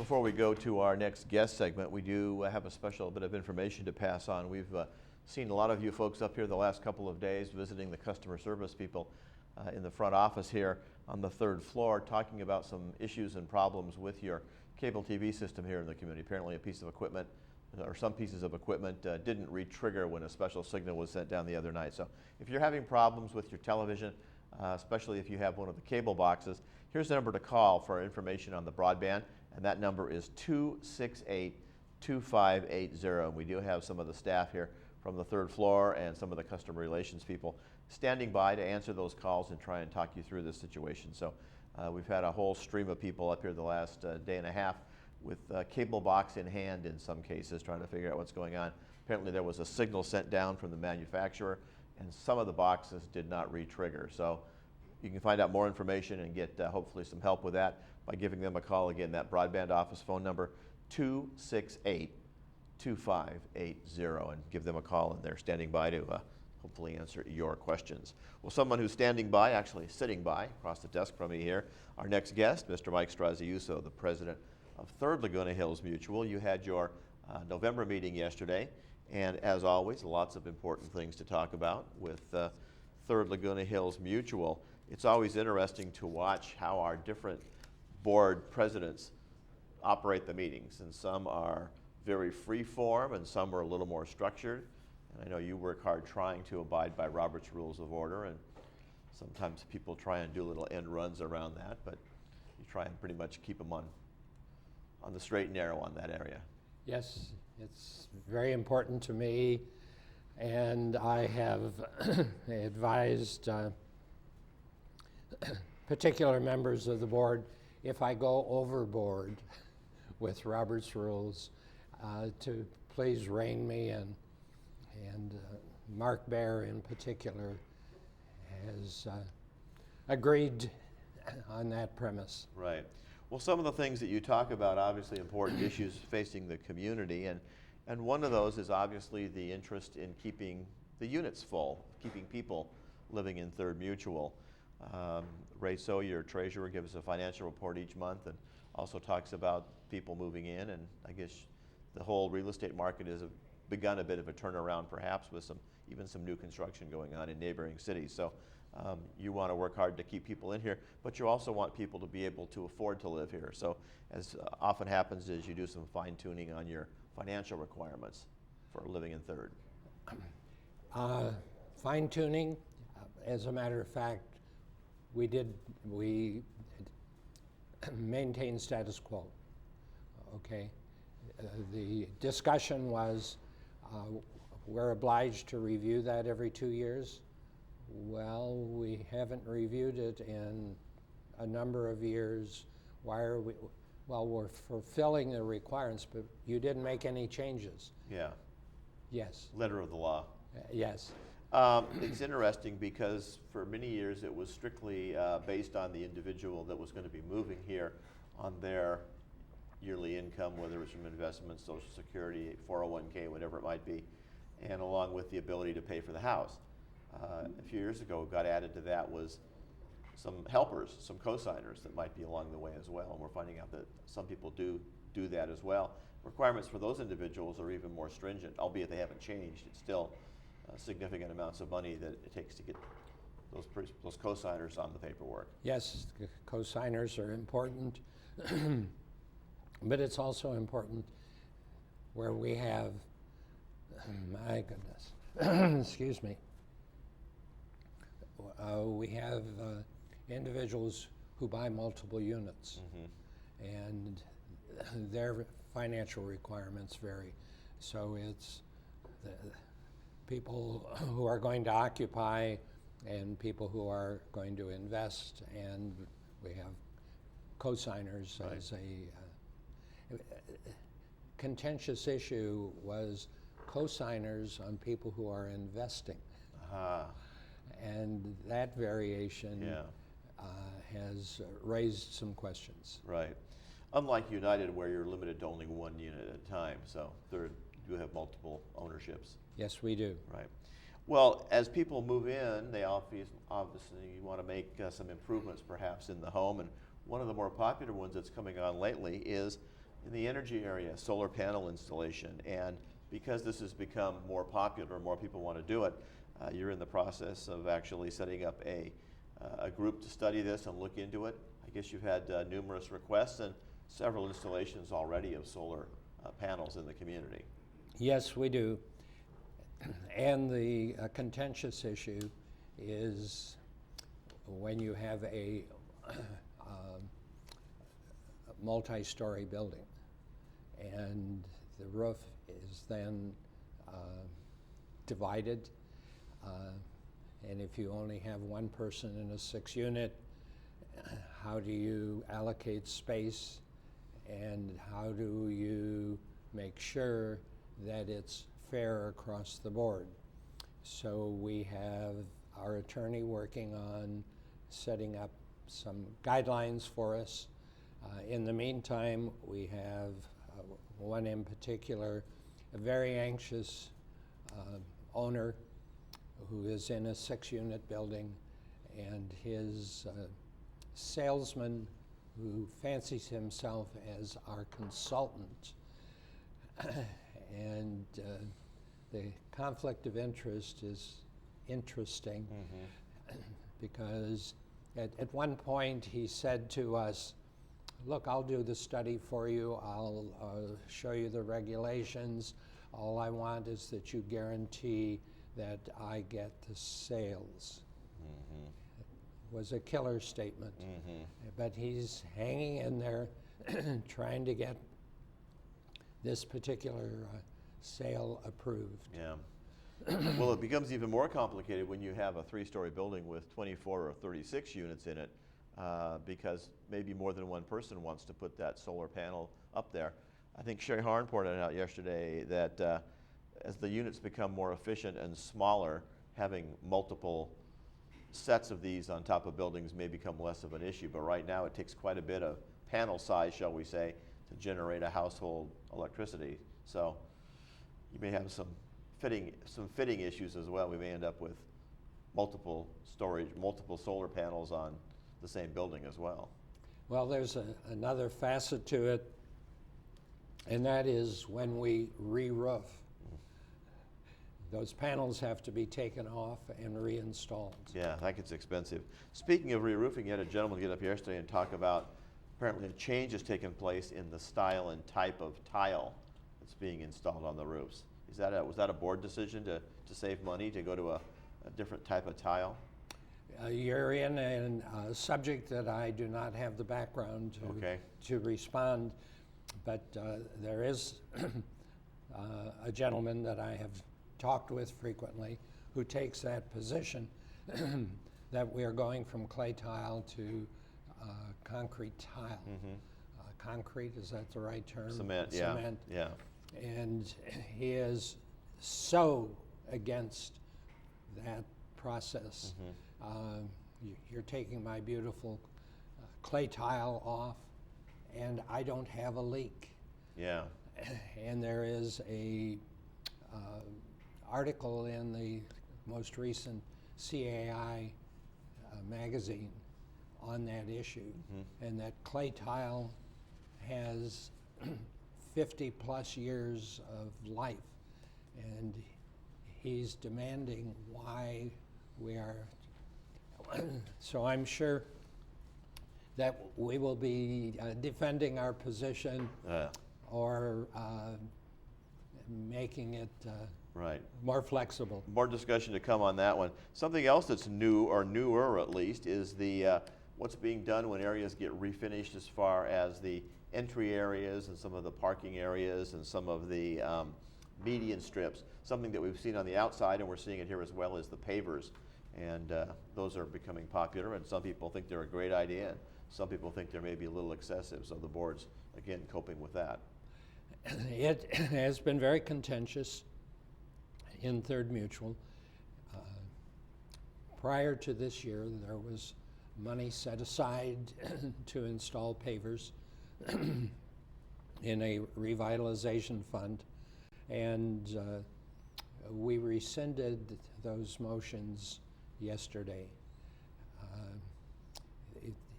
Before we go to our next guest segment, we do have a special bit of information to pass on. We've seen a lot of you folks up here the last couple of days visiting the customer service people in the front office here on the third floor, talking about some issues and problems with your cable TV system here in the community. Apparently a piece of equipment, or some pieces of equipment, didn't re-trigger when a special signal was sent down the other night. So if you're having problems with your television, especially if you have one of the cable boxes, here's the number to call for information on the broadband, and that number is 268-2580. We do have some of the staff here from the third floor and some of the customer relations people standing by to answer those calls and try and talk you through this situation. So we've had a whole stream of people up here the last day and a half with cable box in hand in some cases, trying to figure out what's going on. Apparently there was a signal sent down from the manufacturer, and some of the boxes did not re-trigger. So you can find out more information and get hopefully some help with that by giving them a call. Again, that broadband office phone number, 268-2580, and give them a call, and they're standing by to hopefully answer your questions. Well, someone who's standing by, actually sitting by across the desk from me here, our next guest, Mr. Mike Straziuso, the president of Third Laguna Hills Mutual. You had your November meeting yesterday, and as always, lots of important things to talk about with Third Laguna Hills Mutual. It's always interesting to watch how our different board presidents operate the meetings, and some are very free form and some are a little more structured. And I know you work hard trying to abide by Robert's Rules of Order, and sometimes people try and do little end runs around that, but you try and pretty much keep them on the straight and narrow on that area. Yes, it's very important to me, and I have advised particular members of the board, if I go overboard with Robert's rules, to please rein me in. And Mark Baer in particular has agreed on that premise. Right. Well, some of the things that you talk about, obviously important issues facing the community, and one of those is obviously the interest in keeping the units full, keeping people living in Third Mutual. Ray So, your treasurer, gives a financial report each month and also talks about people moving in, and I guess the whole real estate market has begun a bit of a turnaround, perhaps with even some new construction going on in neighboring cities. So you want to work hard to keep people in here, but you also want people to be able to afford to live here. So as often happens is you do some fine tuning on your financial requirements for living in Third. Fine tuning, as a matter of fact, we maintain status quo, okay? The discussion was, we're obliged to review that every 2 years. Well, we haven't reviewed it in a number of years. Why are we? Well, we're fulfilling the requirements, but you didn't make any changes. Yeah. Yes. Letter of the law. Yes. It's interesting because for many years it was strictly based on the individual that was going to be moving here on their yearly income, whether it was from investments, Social Security, 401k, whatever it might be, and along with the ability to pay for the house. A few years ago, got added to that was some helpers, some CoSigners that might be along the way as well, and we're finding out that some people do that as well. Requirements for those individuals are even more stringent, albeit they haven't changed. It's still significant amounts of money that it takes to get those CoSigners on the paperwork. Yes, CoSigners are important, but it's also important where we have, my goodness, excuse me, we have individuals who buy multiple units, and their financial requirements vary. So it's the people who are going to occupy and people who are going to invest, and we have CoSigners. Right. As a contentious issue was CoSigners on people who are investing. And that variation has raised some questions. Right. Unlike United, where you're limited to only one unit at a time, so Third, you have multiple ownerships. Yes, we do. Right. Well, as people move in, they obviously want to make some improvements perhaps in the home, and one of the more popular ones that's coming on lately is in the energy area, solar panel installation, and because this has become more popular, more people want to do it, you're in the process of actually setting up a group to study this and look into it. I guess you've had numerous requests and several installations already of solar panels in the community. Yes, we do. And the contentious issue is when you have a multi-story building and the roof is then divided, and if you only have one person in a 6-unit, how do you allocate space and how do you make sure that it's fair across the board? So we have our attorney working on setting up some guidelines for us. In the meantime, we have one in particular, a very anxious owner who is in a 6-unit building, and his salesman, who fancies himself as our consultant, and the conflict of interest is interesting because at one point he said to us, look, I'll do the study for you, I'll show you the regulations, all I want is that you guarantee that I get the sales. It was a killer statement, but he's hanging in there trying to get this particular sale approved. Yeah. Well, it becomes even more complicated when you have a 3-story building with 24 or 36 units in it, because maybe more than one person wants to put that solar panel up there. I think Sherry Harn pointed out yesterday that as the units become more efficient and smaller, having multiple sets of these on top of buildings may become less of an issue, but right now it takes quite a bit of panel size, shall we say, to generate a household electricity. So you may have some fitting issues as well. We may end up with multiple storage, multiple solar panels on the same building as well. Well, there's another facet to it, and that is when we re-roof. Those panels have to be taken off and reinstalled. Yeah, that gets expensive. Speaking of re-roofing, you had a gentleman get up yesterday and talk about apparently a change has taken place in the style and type of tile that's being installed on the roofs. Was that a board decision to save money, to go to a different type of tile? You're in a subject that I do not have the background to respond, but there is a gentleman that I have talked with frequently who takes that position that we are going from clay tile to concrete tile. Concrete, is that the right term? Cement, Cement. Yeah. And he is so against that process. You're taking my beautiful clay tile off and I don't have a leak. Yeah. And there is a article in the most recent CAI magazine on that issue, and that clay tile has 50 plus years of life, and he's demanding why we are. So I'm sure that we will be defending our position or making it more flexible. More discussion to come on that one. Something else that's new, or newer at least, is the what's being done when areas get refinished as far as the entry areas and some of the parking areas and some of the median strips. Something that we've seen on the outside, and we're seeing it here as well, is the pavers. And those are becoming popular, and some people think they're a great idea, and some people think they're maybe a little excessive, so the board's, again, coping with that. It has been very contentious in Third Mutual. Prior to this year, there was money set aside to install pavers in a revitalization fund, and we rescinded those motions yesterday.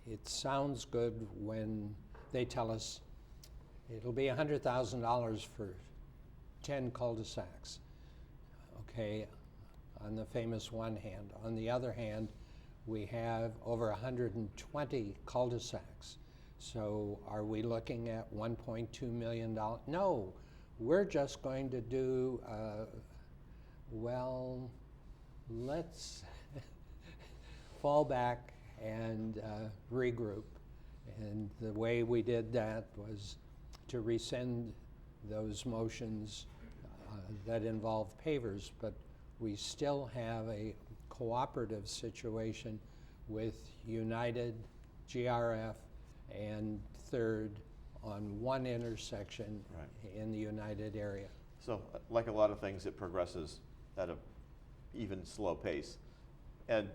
It sounds good when they tell us It'll be $100,000 for 10 cul-de-sacs, okay, on the famous one hand. On the other hand, we have over 120 cul-de-sacs. So are we looking at $1.2 million? No, we're just going to do, well, let's fall back and regroup. And the way we did that was to rescind those motions that involve pavers, but we still have a cooperative situation with United, GRF, and Third on one intersection in the United area. So, like a lot of things, it progresses at an even slow pace. And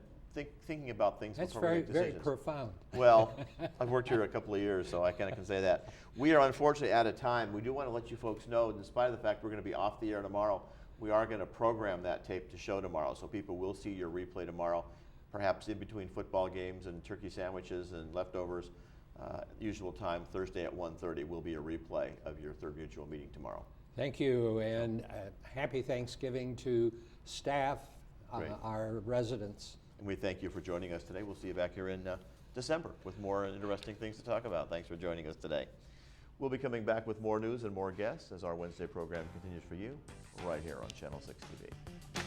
thinking about things That's before we make decisions. very profound. Well, I've worked here a couple of years, so I kind of can say that. We are unfortunately out of time. We do want to let you folks know, in spite of the fact we're going to be off the air tomorrow, we are going to program that tape to show tomorrow, so people will see your replay tomorrow, perhaps in between football games and turkey sandwiches and leftovers. Usual time, Thursday at 1:30, will be a replay of your Third Mutual meeting tomorrow. Thank you, and happy Thanksgiving to staff, our residents. And we thank you for joining us today. We'll see you back here in December with more interesting things to talk about. Thanks for joining us today. We'll be coming back with more news and more guests as our Wednesday program continues for you right here on Channel 6 TV.